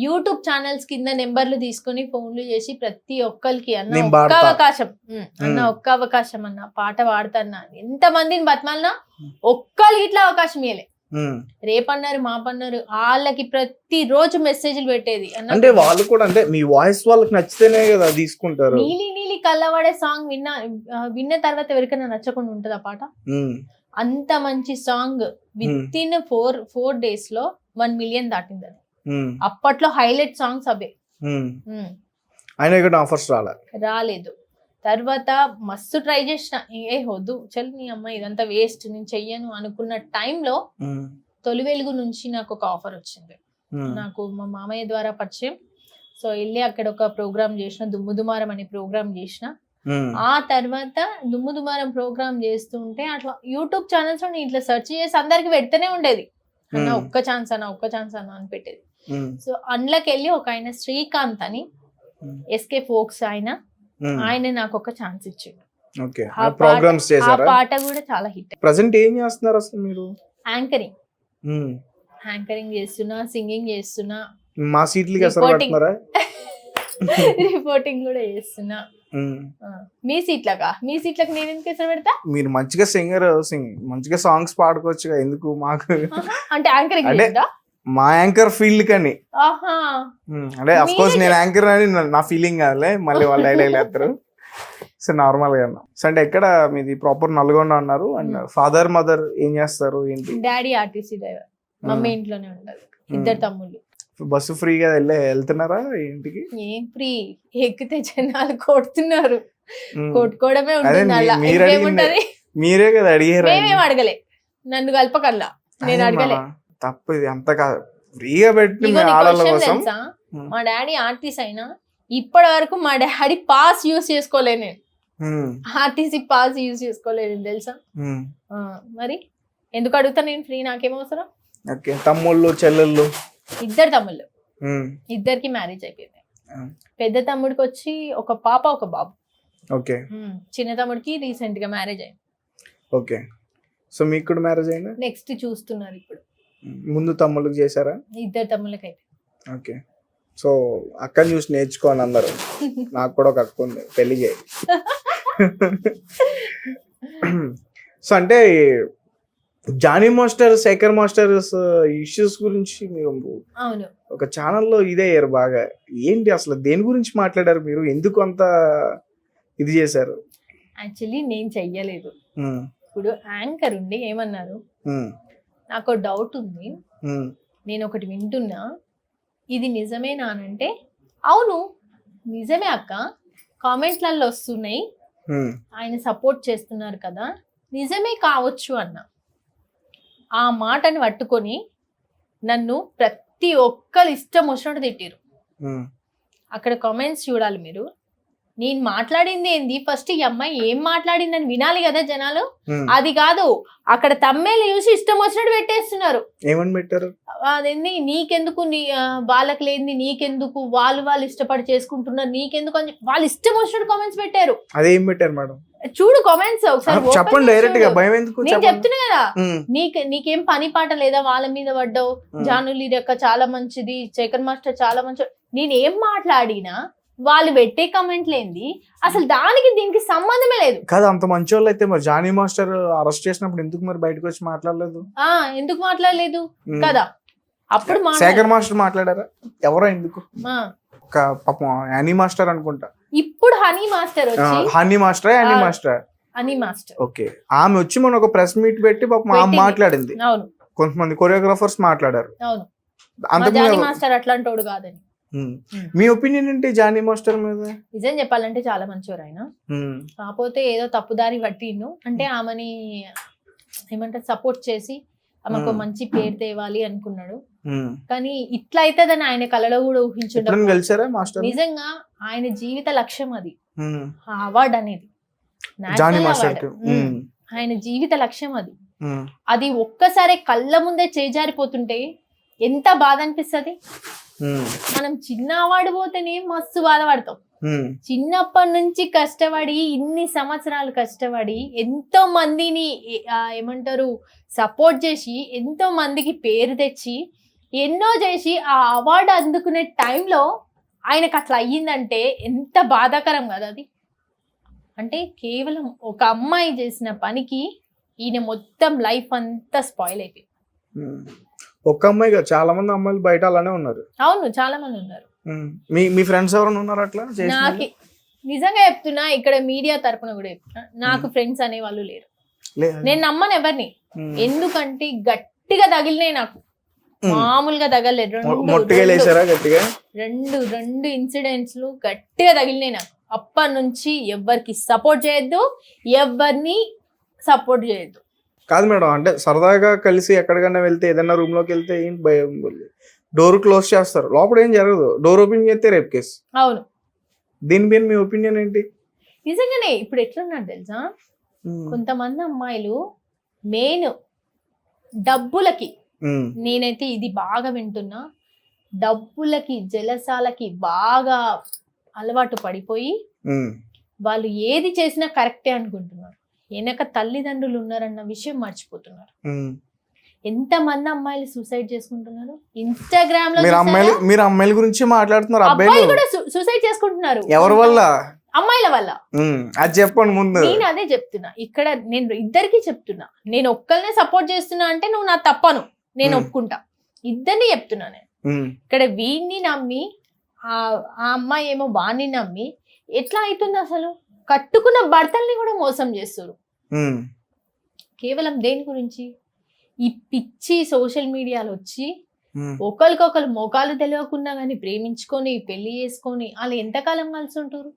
యూట్యూబ్ ఛానల్స్ కింద నెంబర్లు తీసుకొని ఫోన్లు చేసి ప్రతి ఒక్కరికి అన్న ఒక్క అవకాశం ఒక్క అవకాశం అన్న పాట పాడతాన్నా, ఎంత మందిని బతమాలనా ఒక్కరికి ఇట్లా అవకాశం ఇవ్వలే. రేపన్నారు మాపన్నారు వాళ్ళకి ప్రతి రోజు మెసేజ్లు పెట్టేది. అంటే వాళ్ళు కూడా అంటే మీ వాయిస్ వాళ్ళకి నచ్చితేనే కదా తీసుకుంటారు. నీలి నీలి కల్లవాడే సాంగ్ విన్న తర్వాత ఎవరికైనా నచ్చకుండా ఉంటది ఆ పాట? అంత మంచి సాంగ్ విత్ ఇన్ 4 days లో 1 million దాటింది. అది అప్పట్లో హైలైట్ సాంగ్స్ అవే. ఆఫర్స్ రాలేదు. తర్వాత మస్తు ట్రై చేసిన, వద్దు చల్ నీ అమ్మాయి ఇదంతా వేస్ట్, నేను చెయ్యను అనుకున్న టైంలో తొలి వెలుగు నుంచి నాకు ఒక ఆఫర్ వచ్చింది. నాకు మా మామయ్య ద్వారా పరిచయం. సో వెళ్ళి అక్కడ ఒక ప్రోగ్రామ్ చేసిన, దుమ్ముదుమారం అనే ప్రోగ్రామ్ చేసిన. ఆ తర్వాత దుమ్ముదుమారం ప్రోగ్రామ్ చేస్తుంటే అట్లా యూట్యూబ్ ఛానల్స్ లో ఇట్లా సెర్చ్ చేసి అందరికి పెడితేనే ఉండేది, అన్న ఒక్క ఛాన్స్ అన్న అని పెట్టేది. సో అందులోకి వెళ్ళి ఒక ఆయన శ్రీకాంత్ అని ఎస్కే ఫోక్స్ ఆయన నాకు ఒక ఛాన్స్ ఇచ్చిండు. ఆ పాట కూడా చాలా హిట్. ప్రెజెంట్ ఏం చేస్తున్నారు అసలు మీరు? యాంకరింగ్ చేస్తున్నా, సింగింగ్ చేస్తున్నా, మా సీట్లకి రిపోర్టింగ్ కూడా చేస్తున్నా. మీ సీట్లకు నేను ఎందుకు ఎసరు పెడతా? మీరు మంచిగా మంచిగా సాంగ్స్ పాడుకోవచ్చు, ఎందుకు మాకు అంటే యాంకరింగ్ మా యాంకర్ ఫీల్డ్ కని అంటే అఫ్ కోర్స్ నేను యాంకర్ అని నా ఫీలింగ్ కాదులే, మళ్ళీ వాళ్ళు డైలాగ్ వేస్తారు. సో నార్మల్ గా సో అంటే ఎక్కడ మీది ప్రాపర్ నల్గొండ అన్నారు. అండ్ ఫాదర్ మదర్ ఏం చేస్తారు ఏంటి? డాడీ ఆర్టీసీ డ్రైవర్, మమ్మీ ఇంట్లోనే ఉంటారు, 2 తమ్ముళ్ళు. బస్సు ఫ్రీగా వెళ్తున్నారా ఇంటికి? ఏం ఫ్రీ, ఎక్కితే జనాలు కొడుతున్నారు, కొట్టుకోవడమే ఉంటుంది. అలా మీరే కదా అడిగారు, మేమేం అడగలే, నన్ను కలపకల్లా, నేను అడగలే. తప్పు ఇది అంత కాదు, ఫ్రీగా పెట్టి తెలుసా? మా డాడీ ఆర్టీసీ అయినా ఇప్పటి వరకు మా డాడీ పాస్ యూజ్ చేసుకోలే, నేను ఆర్టీసీ పాస్ యూజ్ చేసుకోలేదు తెలుసా. మరి ఎందుకు అడుగుతా నేను ఫ్రీ, నాకేం అవసరం? తమ్ముళ్ళు చెల్లెళ్ళు? 2 తమ్ముళ్ళు, 2కి మ్యారేజ్ అయిపోయింది. పెద్ద తమ్ముడికి వచ్చి ఒక పాప ఒక బాబు. ఓకే. చిన్న తమ్ముడికి రీసెంట్ గా మ్యారేజ్ అయింది. ఓకే. సో మీకు కూడా మ్యారేజ్ అయిందా? నెక్స్ట్ చూస్తున్నారు ఇప్పుడు. ముందు తమ్ముళ్ళకి చేశారా? 2 తమ్ముళ్ళకి అయితే. ఓకే. సో అక్కని చూసి నేర్చుకోండి అందరూ. నాకు కూడా ఒక అక్క ఉంది, పెళ్లి చేయి. సో అంటే Jani master, Shekhar master issues గురించి మీరు ఒక ఛానల్లో ఇదే అయ్యారు బాగా. ఏంటి అసలు దేని గురించి మాట్లాడారు మీరు? ఎందుకు అంత ఇది చేశారు? యాక్చువల్లీ నేను చెయ్యలేదు. ఇప్పుడు యాంకర్ ఉండి ఏమన్నారు, నాకు డౌట్ ఉంది, నేను ఒకటి వింటున్నా, ఇది నిజమేనా అంటే అవును నిజమే అక్క, కామెంట్లలో వస్తున్నాయి, ఆయన సపోర్ట్ చేస్తున్నారు కదా, నిజమే కావచ్చు అన్న. ఆ మాటని పట్టుకొని నన్ను ప్రతి ఒక్కరు ఇష్టం వచ్చినట్టు తిట్టారు. అక్కడ కామెంట్స్ చూడాలి మీరు. నేను మాట్లాడింది ఏంది, ఫస్ట్ ఈ అమ్మాయి ఏం మాట్లాడిందని వినాలి కదా జనాలు. అది కాదు, అక్కడ తమ్మేలు చూసి ఇష్టం వచ్చినట్టు పెట్టేస్తున్నారు. ఏమని పెట్టారు? అదేంది నీకెందుకు, వాళ్ళకి లేనిది నీకెందుకు, వాళ్ళు ఇష్టపడి చేసుకుంటున్నారు నీకెందుకు అని వాళ్ళు ఇష్టం వచ్చినట్టు కామెంట్స్ పెట్టారు. అదేం పెట్టారు మేడం? చూడు కామెంట్స్ ఒకసారి చెప్పండి డైరెక్ట్ గా, భయం ఎందుకు? నేను చెప్తున్నా కదా, నీకేం పని పాట లేదా, వాళ్ళ మీద పడ్డావు, జానులి రెక్క చాలా మంచిది, శేఖర్ మాస్టర్ చాలా మంచి, నేనేం మాట్లాడినా వాళ్ళు పెట్టే కమెంట్లు ఏంది, అసలు దానికి దీనికి సంబంధమే లేదు కదా. అంత మంచి వాళ్ళు అయితే మరి జానీ మాస్టర్ అరెస్ట్ చేసినప్పుడు ఎందుకు మరి బయటకు వచ్చి మాట్లాడలేదు? ఎందుకు మాట్లాడలేదు కదా? అప్పుడు శేఖర్ మాస్టర్ మాట్లాడారా? ఎవరో ఎందుకు? పాపం హనీ మాస్టర్ అనుకుంటా. ఇప్పుడు honey master honey master okay. ఆమె వచ్చి మన ఒక ప్రెస్ మీట్ పెట్టి పాపం ఆమె మాట్లాడింది. అవును, కొంతమంది కొరియోగ్రాఫర్స్ మాట్లాడారు. అవును, అంతకు జానీ ముందు- మాస్టర్ అట్లాంటోడు కాదని. ఉమ్. మీ ఒపీనియన్ ఏంటి జానీ మాస్టర్ మీద? నిజం చెప్పాలంటే చాలా మంచివారు ఆయన. ఉమ్, కాకపోతే ఏదో తప్పుదారి పట్టిండు. అంటే ఆమెని ఏమంటారు సపోర్ట్ చేసి ఆమెకు మంచి పేరు తేవాలి అనుకున్నాడు. ఉమ్. కానీ ఇట్లా అవుతుందని ఆయన కలలో కూడా ఊహించుండ. ఎప్పుడైనా కలిసారా మాస్టర్? నిజంగా ఆయన జీవిత లక్ష్యం అది, ఉమ్. ఆ అవార్డు అనేది జానీ నేషనల్ మాస్టర్ అవార్డు. ఆయన జీవిత లక్ష్యం అది. అది ఒక్కసారి కళ్ళ ముందే చేజారిపోతుంటే ఎంత బాధ అనిపిస్తుంది. మనం చిన్న అవార్డు పోతేనే మస్తు బాధపడతాం. చిన్నప్పటి నుంచి కష్టపడి ఇన్ని సంవత్సరాలు కష్టపడి ఎంతో మందిని ఏమంటారు సపోర్ట్ చేసి ఎంతో మందికి పేరు తెచ్చి ఎన్నో చేసి ఆ అవార్డు అందుకునే టైంలో ఆయనకు అట్లా అయ్యిందంటే ఎంత బాధాకరం కదా అది. అంటే కేవలం ఒక అమ్మాయి చేసిన పనికి ఈయన మొత్తం లైఫ్ అంతా స్పాయిల్ అయిపోయింది. ఒక్క అమ్మాయి కాదు, చాలా మంది అమ్మాయిలు బయట అలానే ఉన్నారు. అవును, చాలా మంది ఉన్నారు. మీ ఫ్రెండ్స్ ఎవరైనా ఉన్నారు అట్లా చేసిన నాకు వాళ్ళు? నిజంగా చెప్తున్నా, ఇక్కడ మీడియా తరపున కూడా చెప్తున్నా, నాకు ఫ్రెండ్స్ అనే వాళ్ళు లేరు. లేదా? నేను నమ్మను ఎవరిని. ఎందుకంటే గట్టిగా తగిలినాయి నాకు, మామూలుగా తగలేదు. మొట్టగలేసారా గట్టిగా? రెండు ఇన్సిడెంట్స్ గట్టిగా తగిలినాయి నాకు. అప్పటి నుంచి ఎవరికి సపోర్ట్ చేయొద్దు, ఎవరిని సపోర్ట్ చేయొద్దు. కాదు మేడం, అంటే సరదాగా కలిసి ఎక్కడికైనా వెళ్తే ఏదైనా రూమ్ లోకి వెళ్తే ఏంటి భయం, డోర్ క్లోజ్ చేస్తారు, లోపల ఏం జరగదు, డోర్ ఓపెన్ చేస్తే రేప్ కేసు. అవును, దీని మీద మీ ఒపీనియన్ ఏంటి? నిజంగానే ఇప్పుడు ఎట్లున్నారు తెలుసా, కొంతమంది అమ్మాయిలు మెయిన్ డబ్బులకి, నేనైతే ఇది బాగా వింటున్నా, డబ్బులకి జలసాలకి బాగా అలవాటు పడిపోయి వాళ్ళు ఏది చేసినా కరెక్టే అనుకుంటున్నారు. వెనక తల్లిదండ్రులు ఉన్నారన్న విషయం మర్చిపోతున్నారు. ఎంత మంది అమ్మాయిలు సూసైడ్ చేసుకుంటున్నారు ఇన్స్టాగ్రామ్ లో. మీరు అమ్మాయిల గురించి మాట్లాడుతున్నారు, అబ్బాయిలు కూడా సూసైడ్ చేసుకుంటున్నారు. ఎవరి వల్ల? అమ్మాయిల వల్ల. అది చెప్పండి ముందు. నేను అదే చెప్తున్నా, ఇక్కడ నేను ఇద్దరికి చెప్తున్నా. నేను ఒక్కరినే సపోర్ట్ చేస్తున్నా అంటే నువ్వు నా తప్పను, నేను ఒప్పుకుంటా. ఇద్దరిని చెప్తున్నా నేను. ఇక్కడ వీడిని నమ్మి ఆ అమ్మాయి ఏమో వాణ్ణి నమ్మి ఎట్లా అవుతుంది అసలు? కట్టుకున్న భర్తల్ని కూడా మోసం చేస్తారు. కేవలం దేని గురించి? ఈ పిచ్చి సోషల్ మీడియాలో వచ్చి ఒకరికొకరు మోకాలు తెలియకుండా కానీ ప్రేమించుకొని పెళ్లి చేసుకొని వాళ్ళు ఎంతకాలం కలిసి ఉంటారు.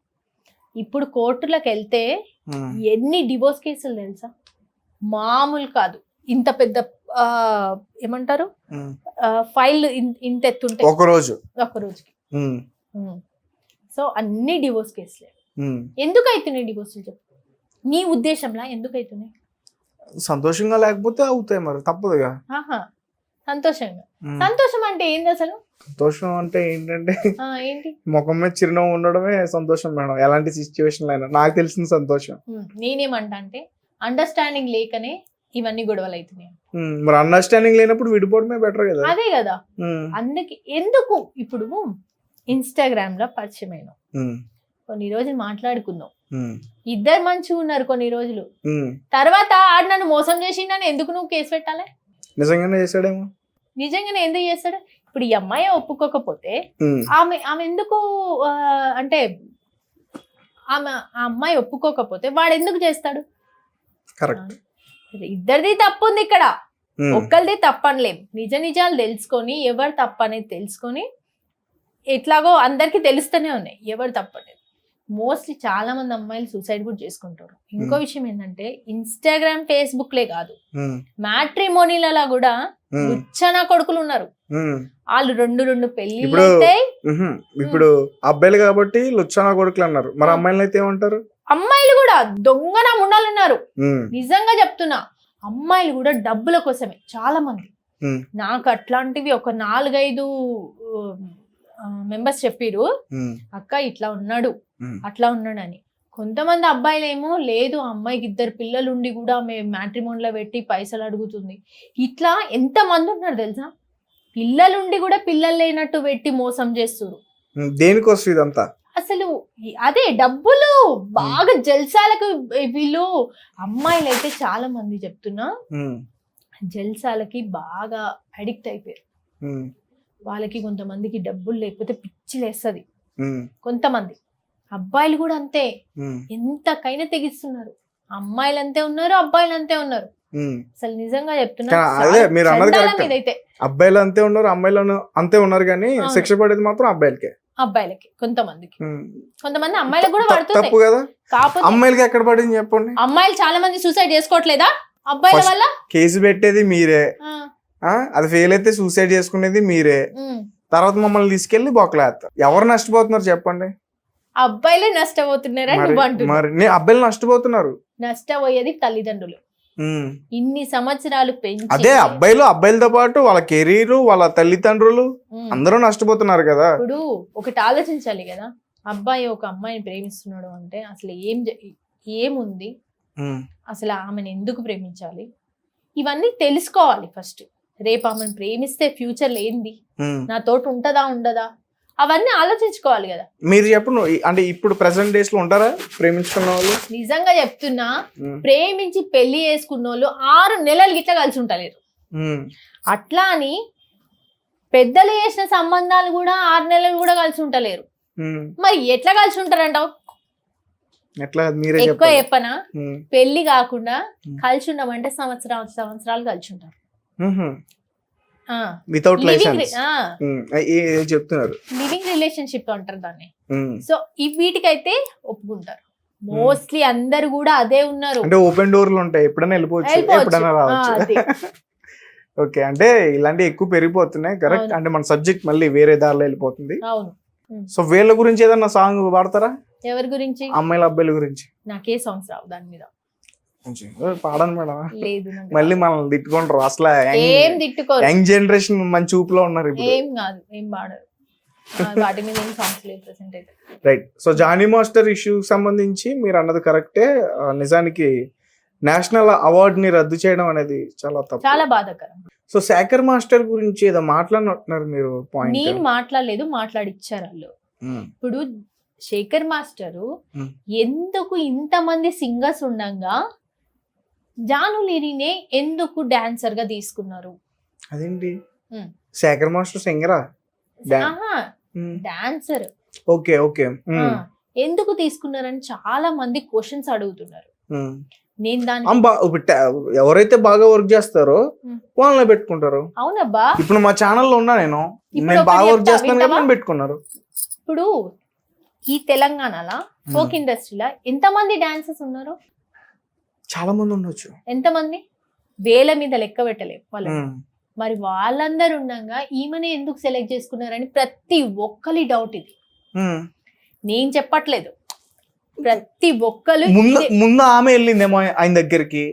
ఇప్పుడు కోర్టులకు వెళ్తే ఎన్ని డివోర్స్ కేసులు తెలుసా? మామూలు కాదు. ఇంత పెద్ద ఏమంటారు ఫైల్ ఇంత ఎత్తుంటాయి ఒక రోజుకి. సో అన్ని డివోర్స్ కేసులే. ఎందుకు అవుతున్నాయి డివోర్సులు? చెప్పు, నీ ఉద్దేశంలా ఎందుకు అవుతున్నాయి? సంతోషంగా లేకపోతే అవుతాయి, మరి తప్పదుగా. సంతోషంగా. సంతోషం అంటే ఏంది అసలు? సంతోషం అంటే ఏంటంటే ఏంటి? ముఖం మీద చిరునవ్వు ఉండడమే సంతోషం మేడం, ఎలాంటి సిచ్యువేషన్ అయినా. నాకు తెలిసిన సంతోషం. నేనేమంటా అంటే అండర్స్టాండింగ్ లేకనే ఇవన్నీ గొడవలు అవుతున్నాయి. మరి అండర్స్టాండింగ్ లేనప్పుడు విడిపోవడమే బెటర్ కదా. అదే కదా. అందుకే ఎందుకు ఇప్పుడు ఇన్స్టాగ్రామ్ లో పరిచయం అయినాం, కొన్ని రోజులు మాట్లాడుకున్నాం, ఇద్దరు మంచిగా ఉన్నారు కొన్ని రోజులు, తర్వాత ఆడు నన్ను మోసం చేసిండని ఎందుకు నువ్వు కేసు పెట్టాలి? నిజంగానే చేశాడేమో. నిజంగానే ఎందుకు చేస్తాడు? ఇప్పుడు ఈ అమ్మాయి ఒప్పుకోకపోతే ఆమె ఎందుకు అంటే ఆ అమ్మాయి ఒప్పుకోకపోతే వాడు ఎందుకు చేస్తాడు? కరెక్ట్. ఇద్దరిది తప్పు ఉంది ఇక్కడ, ఒక్కరిది తప్పనలేం. నిజాలు తెలుసుకొని ఎవరు తప్పు అనేది తెలుసుకొని ఎట్లాగో అందరికి తెలుస్తూనే ఉన్నాయి ఎవరు తప్పనేది. మోస్ట్లీ చాలా మంది అమ్మాయిలు సూసైడ్ కూడా చేసుకుంటారు. ఇంకో విషయం ఏంటంటే ఇన్స్టాగ్రామ్ ఫేస్బుక్ లే కాదు, మ్యాట్రిమోనీలలో కూడా లుచ్చనా కొడుకులు ఉన్నారు. వాళ్ళు రెండు పెళ్లిళ్ళు అవుతాయి. ఇప్పుడు అబ్బాయిలు కాబట్టి లుచ్చనా కొడుకులు అన్నారు, మరి అమ్మాయిలు అయితే ఏమంటారు? అమ్మాయిలు కూడా దొంగన ముండాలు ఉన్నారు. నిజంగా చెప్తున్నా, అమ్మాయిలు కూడా డబ్బుల కోసమే చాలా మంది. నాకు అట్లాంటివి ఒక 4-5 మెంబర్స్ చెప్పిరు, అక్క ఇట్లా ఉన్నాడు అట్లా ఉన్నాడు అని. కొంతమంది అబ్బాయిలు ఏమో లేదు, అమ్మాయికి 2 పిల్లలు ఉండి కూడా మేము మ్యాట్రిమోన్లో పెట్టి పైసలు అడుగుతుంది. ఇట్లా ఎంత మంది ఉన్నారు తెలుసా? పిల్లలుండి కూడా పిల్లలు లేనట్టు పెట్టి మోసం చేస్తారు. దేనికోసం ఇదంతా? అసలు అదే డబ్బులు బాగా జల్సాలకు. వీళ్ళు అమ్మాయిలు అయితే చాలా మంది చెప్తున్నా జల్సాలకి బాగా అడిక్ట్ అయిపోయారు. వాళ్ళకి కొంతమందికి డబ్బులు లేకపోతే పిచ్చి లేస్తుంది. కొంతమంది అబ్బాయిలు కూడా అంతే, ఎంతకైనా తెగిస్తున్నారు. అమ్మాయిలు అంతే ఉన్నారు, అబ్బాయిలు అంతే ఉన్నారు. అసలు నిజంగా చెప్తున్నా అదే మీరు అన్నది చండాలం కరెక్ట్. ఇదైతే. అబ్బాయిలు అంతే ఉన్నారు, అమ్మాయిలు అంతే ఉన్నారు, కానీ అవును. శిక్ష పడేది మాత్రం అబ్బాయిలకే. అబ్బాయిలకి కొంతమందికి, కొంతమంది అమ్మాయిలకు కూడా పడుతుంది. తప్పు కదా. కాకపోతే అమ్మాయిలకి ఎక్కడ పడింది చెప్పండి. అమ్మాయిలు చాలా మంది సూసైడ్ చేసుకోవట్లేదా అబ్బాయిల First- వల్ల? కేసు పెట్టేది మీరే, ఆ, అది ఫెయిల్ అయితే సూసైడ్ చేసుకునేది మీరే, ఉమ్. తర్వాత మమ్మల్ని తీసుకెళ్లి బొక్కలేస్తారు. ఎవరు నష్టపోతున్నారు చెప్పండి? అబ్బాయిలే నష్టపోతున్నారని మరి నువ్వు అంటున్నావు. మరి అబ్బాయిలు నష్టపోతున్నారు. నష్టపోయేది తల్లిదండ్రులు. ఉమ్. ఇన్ని సంవత్సరాలు పెంచి అదే అబ్బాయిలతో పాటు వాళ్ళ కెరీర్, వాళ్ళ తల్లిదండ్రులు ఉమ్. అందరూ నష్టపోతున్నారు కదా. ఇప్పుడు ఒకటి ఆలోచించాలి కదా, అబ్బాయి ఒక అమ్మాయిని ప్రేమిస్తున్నాడు అంటే అసలు ఏముంది, ఉమ్. అసలు ఆమెను ఎందుకు ప్రేమించాలి, ఇవన్నీ తెలుసుకోవాలి ఫస్ట్. రేపు ఆమెను ప్రేమిస్తే ఫ్యూచర్లో ఏంది, ఉమ్. నా తోటి ఉంటదా ఉండదా, అవన్నీ ఆలోచించుకోవాలి కదా. మీరు చెప్పండి, అంటే ఇప్పుడు ప్రెసెంట్ డేస్ లో ఉంటారా ప్రేమించుకున్న వాళ్ళు? నిజంగా చెప్తున్నా, ఉమ్. ప్రేమించి పెళ్లి చేసుకున్న వాళ్ళు 6 నెలలు గిట్లా కలిసి ఉంటలేరు. ఉమ్. అట్లా అని పెద్దలు చేసిన సంబంధాలు కూడా 6 నెలలు కూడా కలిసి ఉంటలేరు. ఉమ్. మరి ఎట్లా కలిసి ఉంటారంటావు? ఎట్లా మీరే ఎక్కువ చెప్పండి. చెప్పనా, ఉమ్. పెళ్లి కాకుండా ఉమ్. కలిసి ఉండమంటే సంవత్సరాలు కలిసి ఉంటారు. వితౌట్ లైసెన్స్ చెప్తున్నారు. లివింగ్ రిలేషన్షిప్ అంటారు దాన్ని. ఉమ్. సో ఈ వీటికైతే ఒప్పుకుంటారు. మోస్ట్లీ అందరు కూడా అదే ఉన్నారు. అంటే ఓపెన్ డోర్లు ఉంటాయి, ఎప్పుడైనా వెళ్ళిపోవచ్చు, ఎప్పుడైనా రావచ్చు. అది. ఓకే, అంటే ఇలాంటివి ఎక్కువ పెరిగిపోతున్నాయి. కరెక్ట్. అవును. అంటే మన సబ్జెక్ట్ మళ్ళీ వేరే దారిలో వెళ్ళిపోతుంది. అవును. సో వీళ్ళ గురించి ఏదన్నా సాంగ్ పాడతారా? ఎవరి గురించి? అమ్మాయిల అబ్బాయిల గురించి నాకే సాంగ్స్ రావు దాని మీద. పాడను మేడం. లేదు నాకు మళ్ళీ రావు. మనల్ని తిట్టుకుంటారు. అసలు ఏం తిట్టుకోరు, యంగ్ జనరేషన్ మంచి చూపులో ఉన్నారు ఇప్పుడు. ఏం కాదు, ఏం పాడరు. వాటి మీద ఏం సాంగ్స్ లేవు ప్రెసెంట్ అయితే. Right. So Jani master issue సంబంధించి మీరు అన్నది కరెక్టే. నిజానికి నేషనల్ అవార్డ్ ని రద్దు చేయడం అనేది చాలా తప్పు, చాలా బాధాకరం. సో శేఖర్ మాస్టర్ గురించి ఏదో మాట్లాడినట్టున్నారు మీరు. పాయింట్ నేను మాట్లాడలేదు, మాట్లాడిచ్చారు వాళ్ళు. ఇప్పుడు శేఖర్ మాస్టరు ఎందుకు ఇంతమంది సింగర్స్ ఉండంగా జానులీనే ఎందుకు డాన్సర్ గా తీసుకున్నారు? అదేంటి ఉమ్. శేఖర్ మాస్టర్ సింగరా? డాన్సర్. Okay okay. ఎందుకు తీసుకున్నారని చాలా మంది క్వశ్చన్స్ అడుగుతున్నారు. నేను దాన్ని ఎవరైతే బాగా వర్క్ చేస్తారో ఉమ్. వాళ్ళని పెట్టుకుంటారు. అవునబ్బా, ఇప్పుడు మా ఛానల్లో ఉన్నా నేను ఇప్పుడు ఒకటి బాగా వర్క్ చెప్తా, చేస్తాను వింటావా? కాబట్టి పెట్టుకున్నారు. ఇప్పుడు ఈ తెలంగాణలో ఫోక్ ఇండస్ట్రీలో ఎంతమంది డాన్సర్స్ ఉన్నారు? చాలా మంది ఉండొచ్చు, ఎంతమంది? వేల మీద లెక్క పెట్టలేము వాళ్ళు. ఉమ్. మరి వాళ్ళందరూ ఉండగా ఈమెనే ఎందుకు సెలెక్ట్ చేసుకున్నారని ప్రతి ఒక్కరి డౌట్ ఇది. ఉమ్. నేను చెప్పట్లేదు, ప్రతి ఒక్కరు ముందు ఆమె వెళ్ళిందేమో ఆయన దగ్గరికి,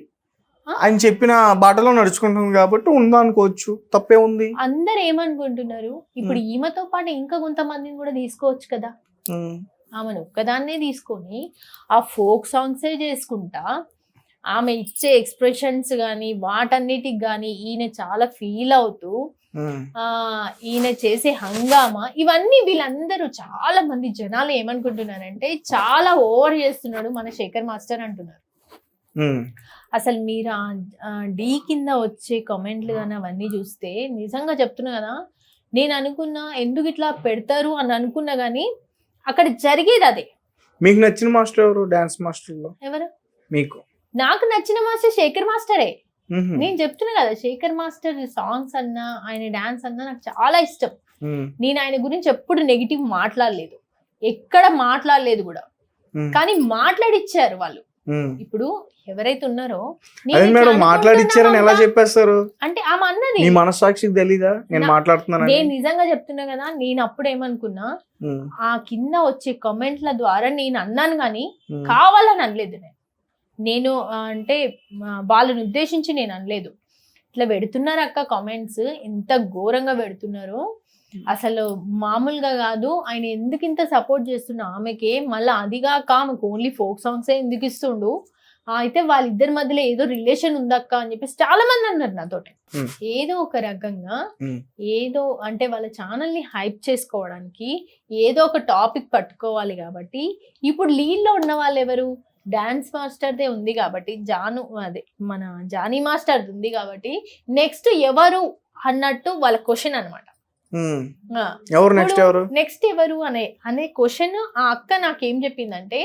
ఆ? ఆయన చెప్పిన బాటలో నడుచుకుంటుంది కాబట్టి ఉందా అనుకోవచ్చు, తప్పే ఉంది. అందరు ఏమనుకుంటున్నారు, ఇప్పుడు ఈమెతో పాటు ఇంకా కొంతమందిని కూడా తీసుకోవచ్చు కదా. ఆమెను ఒక్కదాన్నే తీసుకొని ఆ ఫోక్ సాంగ్సే చేసుకుంటా ఆమె ఇచ్చే ఎక్స్ప్రెషన్స్ కానీ వాటన్నిటికి కానీ ఈయన చాలా ఫీల్ అవుతూ ఈయన చేసే హంగామా ఇవన్నీ వీళ్ళందరూ చాలా మంది జనాలు ఏమనుకుంటున్నారంటే చాలా ఓవర్ చేస్తున్నాడు మన శేఖర్ మాస్టర్ అంటున్నారు. అసలు మీరు డీ కింద వచ్చే కామెంట్లు కానీ అవన్నీ చూస్తే నిజంగా చెప్తున్నా కదా, నేను అనుకున్నా ఎందుకు ఇట్లా పెడతారు అని అనుకున్నా కానీ అక్కడ జరిగేది అదే. మీకు నచ్చిన మాస్టర్ ఎవరు డాన్స్ మాస్టర్ లో? ఎవరు? మీకు? నాకు నచ్చిన మాస్టర్ శేఖర్ మాస్టరే. నేను చెప్తున్నా కదా, శేఖర్ మాస్టర్ సాంగ్స్ అన్నా ఆయన డాన్స్ అన్నా నాకు చాలా ఇష్టం. నేను ఆయన గురించి ఎప్పుడు నెగిటివ్ మాట్లాడలేదు, ఎక్కడ మాట్లాడలేదు కూడా, కానీ మాట్లాడిచ్చారు వాళ్ళు. ఇప్పుడు ఎవరైతే ఉన్నారో మాట్లాడిచ్చారని ఎలా చెప్పేస్తారు అంటే ఆమె అన్నది మీ మనస్సాక్షికి తెలీదా నేను మాట్లాడుతున్నాను? నేను నిజంగా చెప్తున్నా కదా, నేను అప్పుడు ఏమనుకున్నా ఆ కింద వచ్చే కామెంట్ల ద్వారా నేను అన్నాను కానీ కావాలని అనలేదు. నేను అంటే వాళ్ళని ఉద్దేశించి నేను అనలేదు. ఇట్లా పెడుతున్నారు అక్క కామెంట్స్, ఎంత ఘోరంగా పెడుతున్నారు అసలు మామూలుగా కాదు. ఆయన ఎందుకు ఇంత సపోర్ట్ చేస్తున్నా ఆమెకే, మళ్ళీ అదిగాక ఆమెకు ఓన్లీ ఫోక్ సాంగ్సే ఎందుకు ఇస్తుండు, అయితే వాళ్ళిద్దరి మధ్యలో ఏదో రిలేషన్ ఉందక్క అని చెప్పేసి చాలా మంది అన్నారు నాతోటి. ఏదో ఒక రకంగా ఏదో అంటే వాళ్ళ ఛానల్ ని హైప్ చేసుకోవడానికి ఏదో ఒక టాపిక్ పట్టుకోవాలి కాబట్టి ఇప్పుడు లీడ్ లో ఉన్న వాళ్ళు ఎవరు? డాన్స్ మాస్టర్దే ఉంది కాబట్టి, అదే మన జానీ మాస్టర్ ఉంది కాబట్టి నెక్స్ట్ ఎవరు అన్నట్టు వాళ్ళ క్వశ్చన్ అనమాట. ఎవరు నెక్స్ట్ ఎవరు నెక్స్ట్ ఎవరు అనే క్వశ్చన్ ఆ అక్క నాకేం చెప్పిందంటే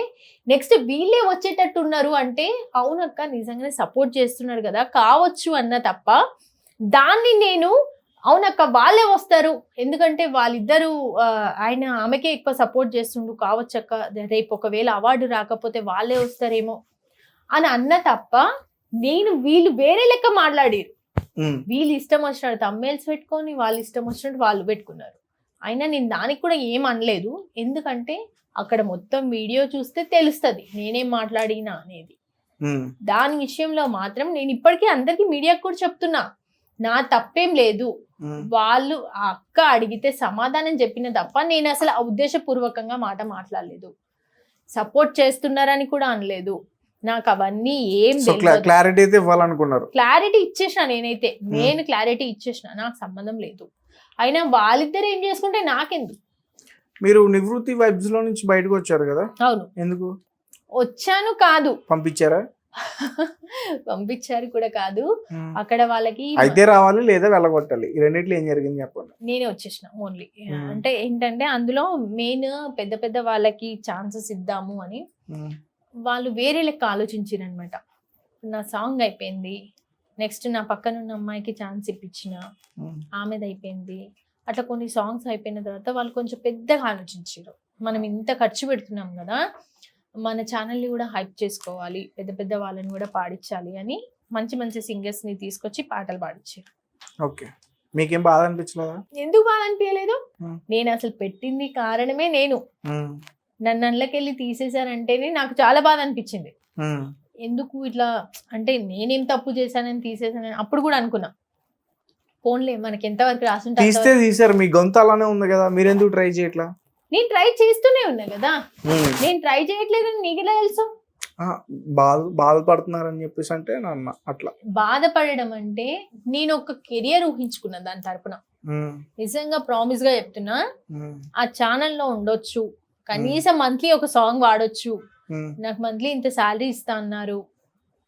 నెక్స్ట్ వీళ్ళే వచ్చేటట్టు ఉన్నారు అంటే అవునక్క నిజంగానే సపోర్ట్ చేస్తున్నారు కదా కావచ్చు అన్న తప్ప దాన్ని నేను అవునక్క వాళ్ళే వస్తారు ఎందుకంటే వాళ్ళిద్దరూ ఆమెకే ఎక్కువ సపోర్ట్ చేస్తుండు కావచ్చక్క రేపు ఒకవేళ అవార్డు రాకపోతే వాళ్ళే వస్తారేమో అని అన్న తప్ప నేను వీళ్ళు వేరే లెక్క మాట్లాడారు. వీళ్ళు ఇష్టం వచ్చినట్టు తమ్మేల్స్ పెట్టుకొని వాళ్ళు ఇష్టం వచ్చినట్టు వాళ్ళు పెట్టుకున్నారు. అయినా నేను దానికి కూడా ఏం అనలేదు ఎందుకంటే అక్కడ మొత్తం వీడియో చూస్తే తెలుస్తుంది నేనేం మాట్లాడినా అనేది. దాని విషయంలో మాత్రం నేను ఇప్పటికీ అందరికి మీడియాకు కూడా చెప్తున్నా నా తప్పేం లేదు. వాళ్ళు ఆ అక్క అడిగితే సమాధానం చెప్పిన తప్ప నేను అసలు ఉద్దేశపూర్వకంగా మాట మాట్లాడలేదు. సపోర్ట్ చేస్తున్నారని కూడా అనలేదు. నాకు అవన్నీ ఏం క్లారిటీ అయితే ఇవ్వాలనుకున్నారు. క్లారిటీ ఇచ్చేసిన నేనైతే నేను క్లారిటీ ఇచ్చేసిన నాకు సంబంధం లేదు. అయినా వాళ్ళిద్దరు ఏం చేసుకుంటే నాకెందుకు. మీరు నివృత్తి వైబ్స్ లో నుంచి బయటకు వచ్చారు కదా. అవును. ఎందుకు వచ్చాను కాదు పంపించారా? పంపించారు కూడా కాదు. అక్కడ వాళ్ళకి అయితే రావాలి లేదా వెళ్ళగొట్టాలి ఈ రెండిట్లో ఏం జరిగింది చెప్పండి. నేనే వచ్చేసిన ఓన్లీ. అంటే ఏంటంటే అందులో మెయిన్ పెద్ద పెద్ద వాళ్ళకి ఛాన్సెస్ ఇద్దాము అని వాళ్ళు వేరే లెక్క ఆలోచించారనమాట. నా సాంగ్ అయిపోయింది నెక్స్ట్ నా పక్కన ఉన్న అమ్మాయికి ఛాన్స్ ఇప్పించిన ఆమెది అయిపోయింది. అట్లా కొన్ని సాంగ్స్ అయిపోయిన తర్వాత వాళ్ళు కొంచెం పెద్దగా ఆలోచించారు. మనం ఇంత ఖర్చు పెడుతున్నాం కదా మన ఛానల్ని కూడా హైప్ చేసుకోవాలి పెద్ద పెద్ద వాళ్ళని కూడా పాడించాలి అని మంచి మంచి సింగర్స్ ని తీసుకొచ్చి పాటలు పాడించారు. ఓకే మీకేం బాధ అనిపించలేదా? ఎందుకు బాధ అనిపించలేదు? నేను అసలు పెట్టింది కారణమే నేను నన్ను అందులోకెళ్ళి తీసేశారంటేనే నాకు చాలా బాధ అనిపించింది. ఎందుకు ఇట్లా అంటే నేనేం తప్పు చేశానని తీసేసానని అప్పుడు కూడా అనుకున్నా. ఫోన్లే మనకి ఎంతవరకు రాసుంటే తీసారు. మీ గొంతు అలానే ఉంది కదా మీరు ఎందుకు ట్రై చేయట్లా? నేను ట్రై చేస్తూనే ఉన్నా కదా. నేను ట్రై చేయట్లేదని నీకెలా తెలుసు? బాధపడుతున్నారని చెప్పేసి అంటే అట్లా బాధపడడం అంటే నేను ఒక కెరియర్ ఊహించుకున్నా దాని తరపున. నిజంగా ప్రామిస్ గా చెప్తున్నా ఆ ఛానల్లో ఉండొచ్చు కనీసం మంత్లీ ఒక సాంగ్ వాడొచ్చు నాకు మంత్లీ ఇంత శాలరీ ఇస్తా అన్నారు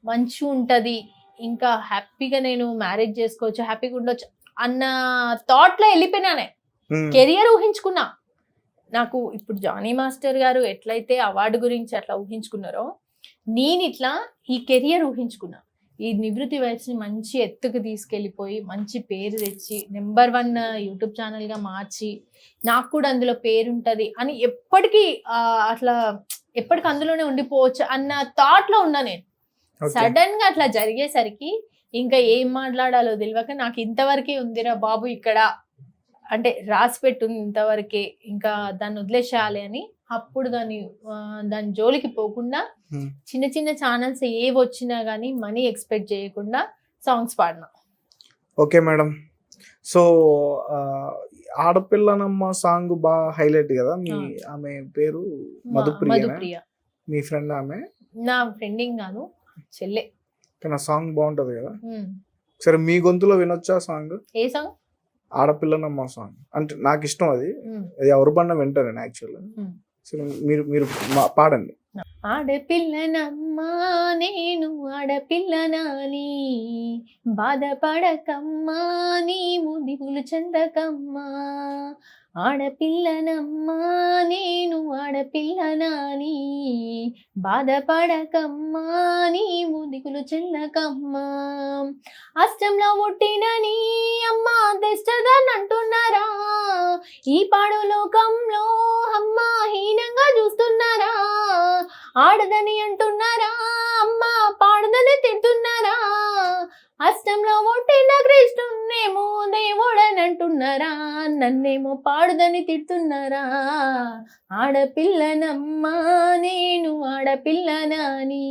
మంచి ఉంటది ఇంకా హ్యాపీగా నేను మ్యారేజ్ చేసుకోవచ్చు హ్యాపీగా ఉండొచ్చు అన్న థాట్ లో వెళ్ళిపోయినానే. కెరియర్ ఊహించుకున్నా. నాకు ఇప్పుడు జానీ మాస్టర్ గారు ఎట్లయితే అవార్డు గురించి అట్లా ఊహించుకున్నారో నేను ఇట్లా ఈ కెరియర్ ఊహించుకున్నా. ఈ నివృత్తి వైబ్స్ ని మంచి ఎత్తుకు తీసుకెళ్ళిపోయి మంచి పేరు తెచ్చి నెంబర్ 1 యూట్యూబ్ ఛానల్ గా మార్చి నాకు కూడా అందులో పేరుంటది అని ఎప్పటికీ అట్లా ఎప్పటికీ అందులోనే ఉండిపోవచ్చు అన్న థాట్ లో ఉన్నా నేను. సడన్ గా అట్లా జరిగేసరికి ఇంకా ఏం మాట్లాడాలో తెలియక నాకు ఇంతవరకే ఉందిరా బాబు ఇక్కడ అంటే రాసి పెట్టుంది ఇంతవరకే ఇంకా దాన్ని వదిలేసేయాలి అని అప్పుడు దాని జోలికి పోకుండా చిన్న చిన్న ఛానల్స్ ఏవి వచ్చినా గానీ మనీ ఎక్స్పెక్ట్ చేయకుండా సాంగ్స్ పాడినా. Okay madam. సో ఆడపిల్లనమ్మ సాంగ్ బాగా హైలైట్ కదా. ఆమె పేరు మధుప్రియ. మీ ఫ్రెండ్ ఆమె? నా ఫ్రెండింగ్ కాదు చెల్లె. కానీ సాంగ్ బాగుంటది కదా. సరే మీ గొంతులో వినొచ్చా సాంగ్? ఏ సాంగ్? ఆడపిల్లనమ్మ సాంగ్ అంటే నాకు ఇష్టం. అది ఎవరు పడినా వింటాను నేను యాక్చువల్గా. సరే మీరు పాడండి. ఆడపిల్లనమ్మా నేను ఆడపిల్లనాని బాధపడకమ్మా నీవు దిగులు చెందకమ్మా ఆడపిల్లనమ్మా నేను ఆడపిల్లనాని బాధపడకమ్మా నీవు దిగులు చెందకమ్మా అష్టంలో పుట్టిన నీ అమ్మ తెస్తదని అంటున్నారా ఈ పాడు లోకంలో అమ్మ హీనంగా చూస్తున్నారా ఆడదని అంటున్నారా అమ్మ పాడదని తింటున్నారా అష్టంలో పుట్టిన కృష్ణున్నేమో దేవుడని అంటున్నారా నన్నేమో పాడుదని తిట్టున్నారా ఆడపిల్లనమ్మా నేను ఆడపిల్లనాని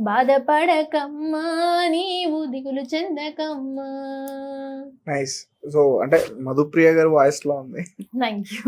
బాధపడకమ్మా నీవు దిగులు చెందకమ్మా. నైస్. సో అంటే మధుప్రియ గారి వాయిస్ లో ఉంది. Thank you.